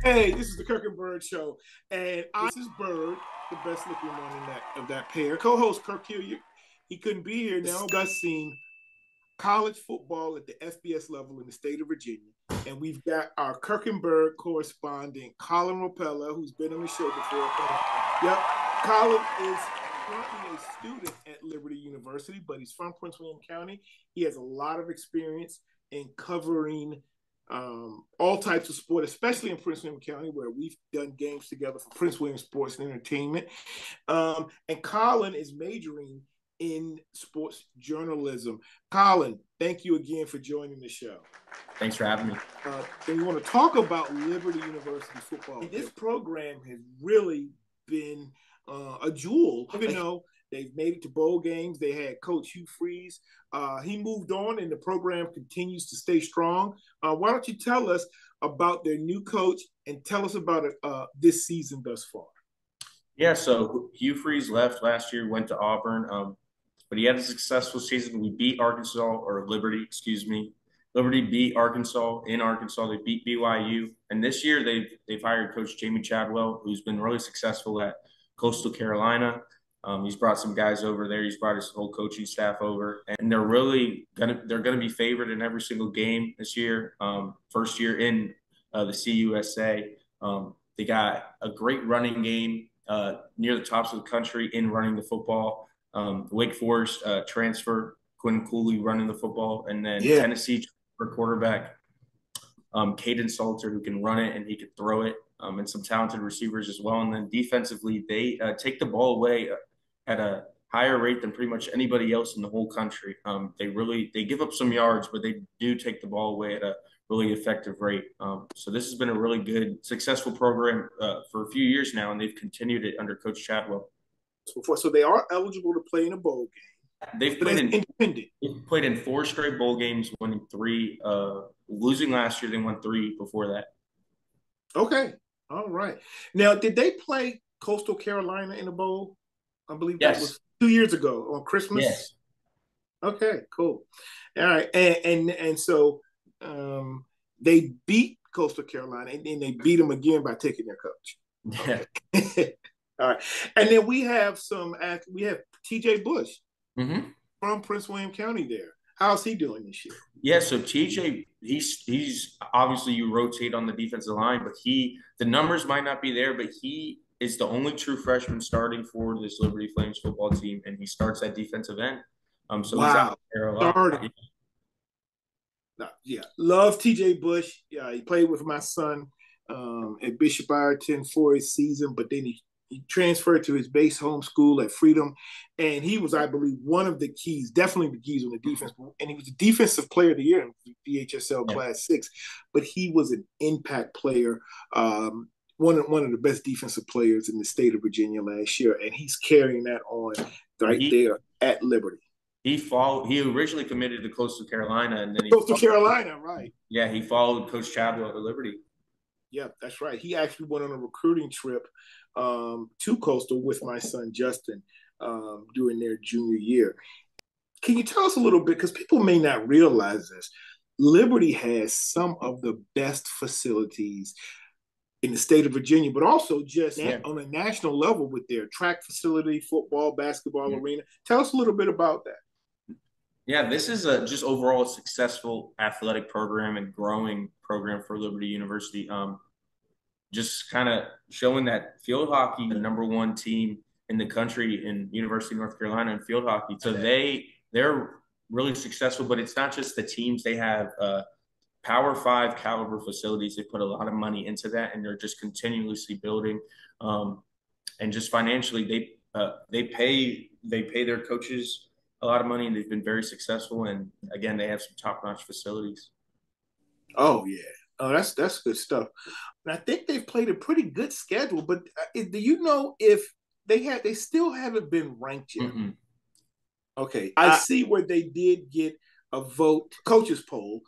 Hey, this is the Kirk and Byrd Show, and this is Byrd, the best looking one of that pair. Co-host Kirk here, he couldn't be here now. Discussing college football at the FBS level in the state of Virginia, and we've got our Kirk and Byrd correspondent Colin Ropella, who's been on the show before. Yep, Colin is currently a student at Liberty University, but he's from Prince William County. He has a lot of experience in covering all types of sport, especially in Prince William County, where we've done games together for Prince William Sports and Entertainment. And Colin is majoring in sports journalism. Colin, thank you again for joining the show. Thanks for having me. And we want to talk about Liberty University football. This program has really been a jewel, even though they've made it to bowl games. They had Coach Hugh Freeze. He moved on, and the program continues to stay strong. Why don't you tell us about their new coach and tell us about it this season thus far? Yeah, so Hugh Freeze left last year, went to Auburn, but he had a successful season. We beat Arkansas, or Liberty, excuse me. Liberty beat Arkansas in Arkansas. They beat BYU, and this year they've hired Coach Jamie Chadwell, who's been really successful at Coastal Carolina. He's brought some guys over there. He's brought his whole coaching staff over, and they're gonna be favored in every single game this year. First year in the CUSA. They got a great running game near the tops of the country in running the football. Wake Forest transfer Quinn Cooley running the football, and then Tennessee for quarterback Caden Salter, who can run it and he can throw it, and some talented receivers as well. And then defensively, they take the ball away at a higher rate than pretty much anybody else in the whole country. They give up some yards, but they do take the ball away at a really effective rate. So this has been a really good, successful program for a few years now, and they've continued it under Coach Chadwell. So they are eligible to play in a bowl game. They've played in 4 straight bowl games, winning 3. Losing last year, they won 3 before that. Okay, all right. Now, did they play Coastal Carolina in a bowl? I believe that was 2 years ago on Christmas. Yes. Okay, cool. All right, and so they beat Coastal Carolina, and then they beat them again by taking their coach. Yeah. Okay. All right, and then we have TJ Bush from Prince William County there. How's he doing this year? Yeah, so TJ, he's obviously, you rotate on the defensive line, but the numbers might not be there, but he is the only true freshman starting for this Liberty Flames football team, and he starts at defensive end. So he's out there a lot. Yeah, love TJ Bush. Yeah, he played with my son at Bishop Ireton for his season, but then he transferred to his base home school at Freedom, and he was, I believe, one of the keys, definitely the keys on the defense, and he was the defensive player of the year in VHSL Class 6, but he was an impact player, one of the best defensive players in the state of Virginia last year, and he's carrying that on there at Liberty. He originally committed to Coastal Carolina, and then Coastal Carolina, right? Yeah, he followed Coach Chadwell to Liberty. Yeah, that's right. He actually went on a recruiting trip to Coastal with my son Justin during their junior year. Can you tell us a little bit, because people may not realize this, Liberty has some of the best facilities in the state of Virginia, but also just on a national level with their track facility, football, basketball arena. Tell us a little bit about that. Yeah, this is just overall a successful athletic program and growing program for Liberty University. Just kind of showing that field hockey, the #1 team in the country in University of North Carolina in field hockey. So they're really successful, but it's not just the teams. They have Power 5 caliber facilities. They put a lot of money into that, and they're just continuously building. And just financially, they pay their coaches a lot of money, and they've been very successful. And again, they have some top-notch facilities. Oh yeah. Oh, that's good stuff. And I think they've played a pretty good schedule, but do you know if they still haven't been ranked yet? Mm-hmm. Okay. I see where they did get a vote coaches poll,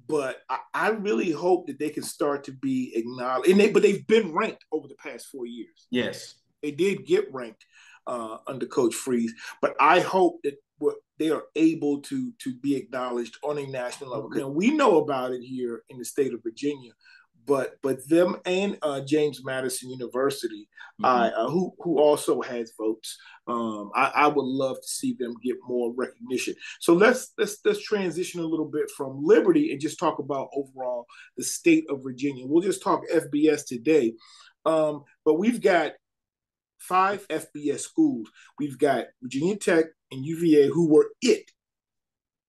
but I really hope that they can start to be acknowledged. But they've been ranked over the past 4 years. Yes. They did get ranked under Coach Freeze, but I hope that they are able to be acknowledged on a national level. And we know about it here in the state of Virginia, but them and James Madison University, Mhm. who also has votes. I would love to see them get more recognition. So let's transition a little bit from Liberty and just talk about overall the state of Virginia. We'll just talk FBS today, but we've got 5 FBS schools. We've got Virginia Tech and UVA, who were it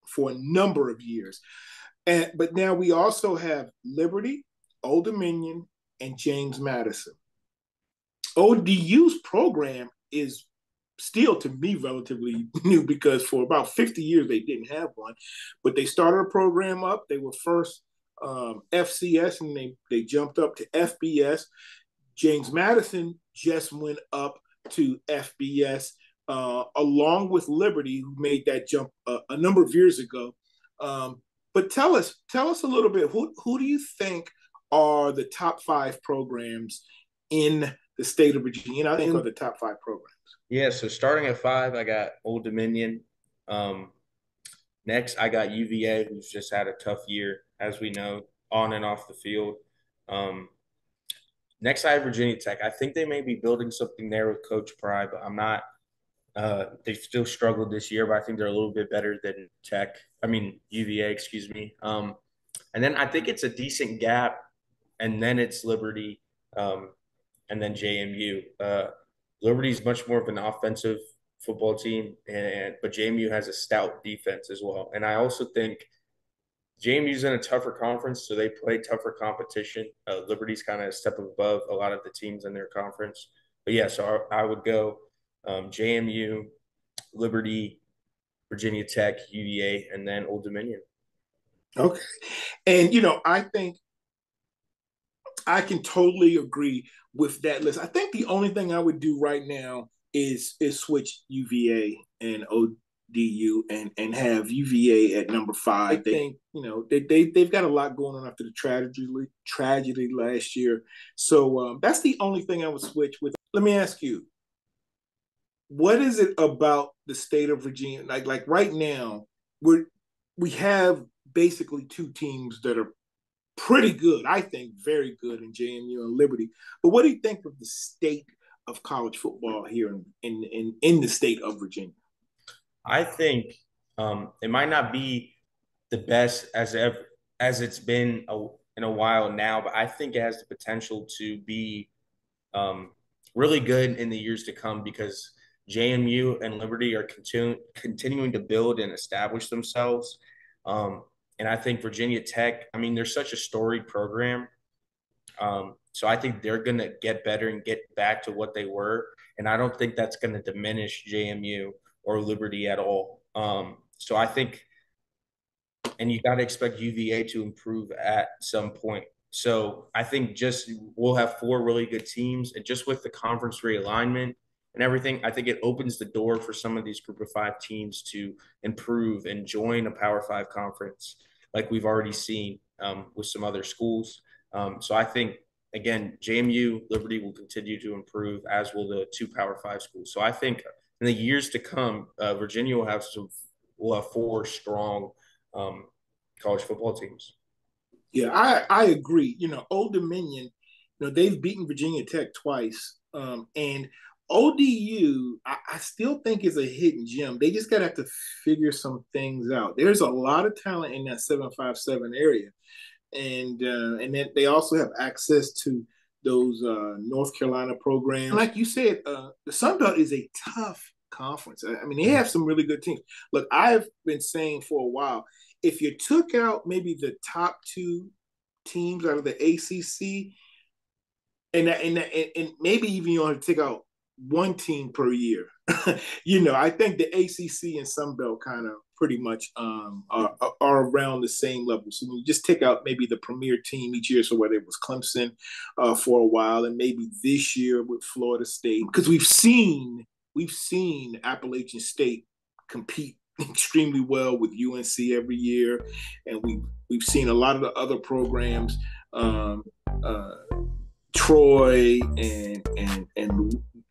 for a number of years. But now we also have Liberty, Old Dominion, and James Madison. ODU's program is still, to me, relatively new because for about 50 years they didn't have one. But they started a program up. They were first FCS, and they jumped up to FBS. James Madison just went up to FBS, along with Liberty, who made that jump a number of years ago. But tell us a little bit. Who do you think are the top 5 programs in the state of Virginia? And I think are the top 5 programs. Yeah, so starting at 5, I got Old Dominion. Next, I got UVA, who's just had a tough year, as we know, on and off the field. Next, I have Virginia Tech. I think they may be building something there with Coach Pry, but I'm not. They still struggled this year, but I think they're a little bit better than UVA, excuse me. And then I think it's a decent gap, and then it's Liberty, and then JMU. Liberty's much more of an offensive football team, but JMU has a stout defense as well. And I also think JMU's in a tougher conference, so they play tougher competition. Liberty's kind of a step above a lot of the teams in their conference. But yeah, so I would go JMU, Liberty, Virginia Tech, UVA, and then Old Dominion. Okay. And, I think I can totally agree with that list. I think the only thing I would do right now is switch UVA and ODU and have UVA at number 5. I think they've got a lot going on after the tragedy last year. So that's the only thing I would switch with. Let me ask you, what is it about the state of Virginia? Like right now, we have basically 2 teams that are pretty good, I think, very good in JMU and Liberty. But what do you think of the state of college football here in the state of Virginia? I think it might not be the best as it's been in a while now, but I think it has the potential to be really good in the years to come because JMU and Liberty are continuing to build and establish themselves. And I think Virginia Tech, they're such a storied program. So I think they're going to get better and get back to what they were. And I don't think that's going to diminish JMU or Liberty at all. So I think, and you got to expect UVA to improve at some point. So I think we'll have 4 really good teams. And just with the conference realignment and everything, I think it opens the door for some of these group of 5 teams to improve and join a Power 5 conference like we've already seen with some other schools. So I think, again, JMU, Liberty will continue to improve, as will the 2 Power 5 schools. So I think in the years to come, Virginia will have 4 strong college football teams. Yeah, I agree. Old Dominion, they've beaten Virginia Tech twice. And ODU, I still think is a hidden gem. They just got to have to figure some things out. There's a lot of talent in that 757 area. And then they also have access to those North Carolina programs. Like you said, the Sun Belt is a tough conference. They have some really good teams. Look, I've been saying for a while, if you took out maybe the top 2 teams out of the ACC, and maybe even you want to take out 1 team per year, I think the ACC and Sun Belt kind of pretty much are around the same level. So when you just take out maybe the premier team each year, so whether it was Clemson for a while, and maybe this year with Florida State, because we've seen Appalachian State compete extremely well with UNC every year, and we've seen a lot of the other programs, Troy and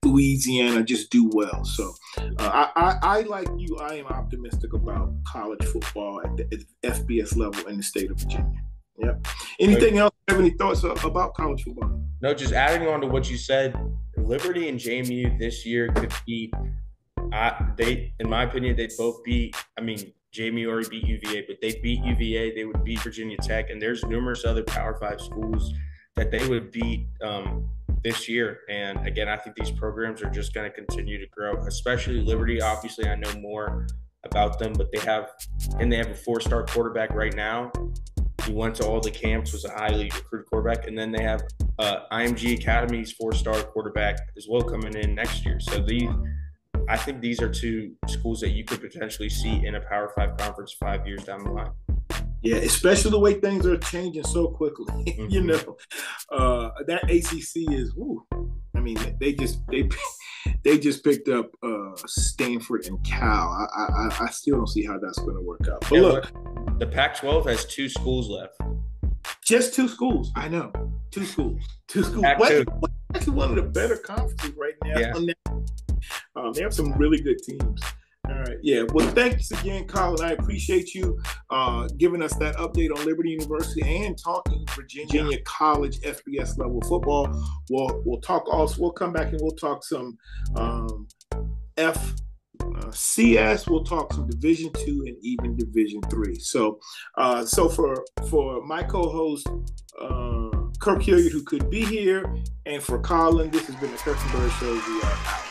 Louisiana, just do well. So I like you. I am optimistic about college football at the FBS level in the state of Virginia. Yep. Anything else? Have any thoughts about college football? No, just adding on to what you said, Liberty and JMU this year could beat. In my opinion, they'd both beat. I mean, JMU already beat UVA, but they beat UVA. They would beat Virginia Tech, and there's numerous other Power 5 schools that they would beat this year. And again, I think these programs are just going to continue to grow, especially Liberty. Obviously, I know more about them, but they have a 4-star quarterback right now. He went to all the camps, was a highly recruited quarterback, and then they have IMG Academy's 4-star quarterback as well coming in next year. So I think these are two schools that you could potentially see in a Power 5 conference 5 years down the line. Yeah, especially the way things are changing so quickly. Mm-hmm. You know, that ACC is. Woo, I mean, they just picked up Stanford and Cal. I still don't see how that's going to work out. But yeah, look, the Pac-12 has 2 schools left. Just 2 schools. I know, 2 schools. 2 schools. Actually, one of the better conferences right now. Yeah. They have some really good teams. All right. Yeah. Well, thanks again, Colin. I appreciate you giving us that update on Liberty University and talking Virginia College FBS level football. We'll talk also. We'll come back and we'll talk some FCS. We'll talk some Division II and even Division III. So for my co-host Kirk Hilliard, who could be here, and for Colin, this has been the Kirk and Byrd Show. We are out.